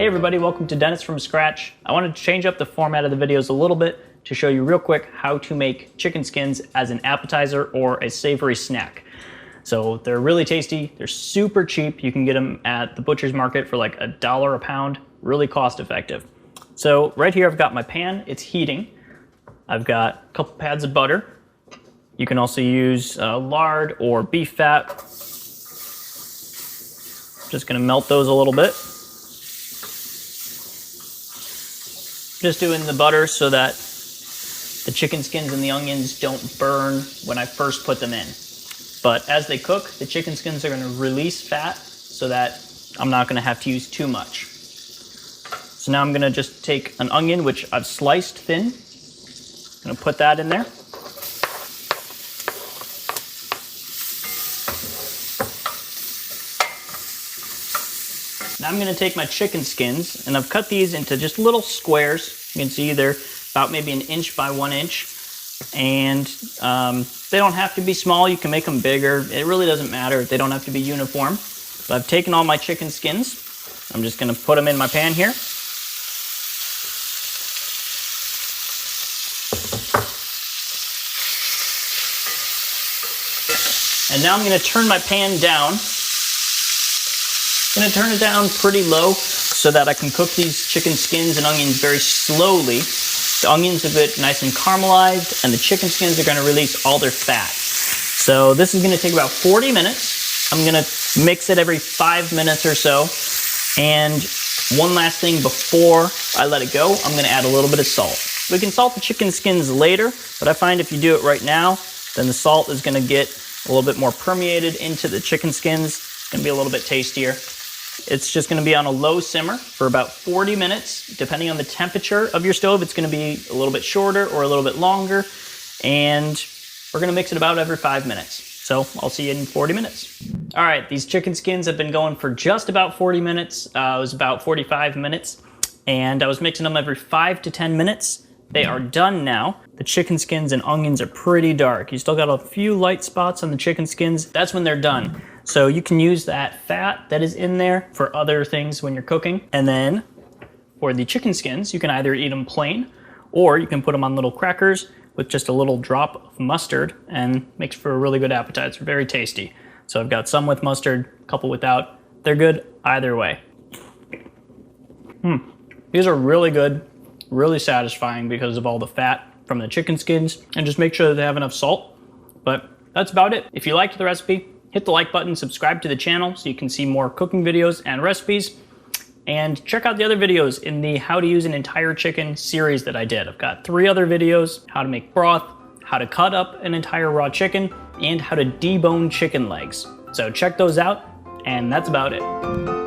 Hey everybody, welcome to Dennis from Scratch. I wanted to change up the format of the videos a little bit to show you real quick how to make chicken skins as an appetizer or a savory snack. So they're really tasty, they're super cheap. You can get them at the butcher's market for like $1 a pound, really cost effective. So right here I've got my pan, it's heating. I've got a couple pads of butter. You can also use lard or beef fat. Just gonna melt those a little bit. Just doing the butter so that the chicken skins and the onions don't burn when I first put them in. But as they cook, the chicken skins are gonna release fat so that I'm not gonna have to use too much. So now I'm gonna just take an onion, which I've sliced thin. I'm gonna put that in there. Now I'm gonna take my chicken skins and I've cut these into just little squares. You can see they're about maybe 1 inch by 1 inch. And they don't have to be small, you can make them bigger. It really doesn't matter, they don't have to be uniform. But I've taken all my chicken skins. I'm just gonna put them in my pan here. And now I'm gonna turn my pan down. I'm gonna turn it down pretty low so that I can cook these chicken skins and onions very slowly. The onions are bit nice and caramelized, and the chicken skins are gonna release all their fat. So this is gonna take about 40 minutes. I'm gonna mix it every 5 minutes or so. And one last thing before I let it go, I'm gonna add a little bit of salt. We can salt the chicken skins later, but I find if you do it right now, then the salt is gonna get a little bit more permeated into the chicken skins. It's gonna be a little bit tastier. It's just gonna be on a low simmer for about 40 minutes. Depending on the temperature of your stove, it's gonna be a little bit shorter or a little bit longer. And we're gonna mix it about every 5 minutes. So I'll see you in 40 minutes. All right, these chicken skins have been going for just about 40 minutes. It was about 45 minutes. And I was mixing them every 5 to 10 minutes. They are done now. The chicken skins and onions are pretty dark. You still got a few light spots on the chicken skins. That's when they're done. So you can use that fat that is in there for other things when you're cooking. And then for the chicken skins, you can either eat them plain or you can put them on little crackers with just a little drop of mustard and makes for a really good appetizer, very tasty. So I've got some with mustard, a couple without. They're good either way. These are really good, really satisfying because of all the fat from the chicken skins, and just make sure that they have enough salt. But that's about it. If you liked the recipe, hit the like button, subscribe to the channel so you can see more cooking videos and recipes, and check out the other videos in the how to use an entire chicken series that I did. I've got 3 other videos: how to make broth, how to cut up an entire raw chicken, and how to debone chicken legs. So check those out, and that's about it.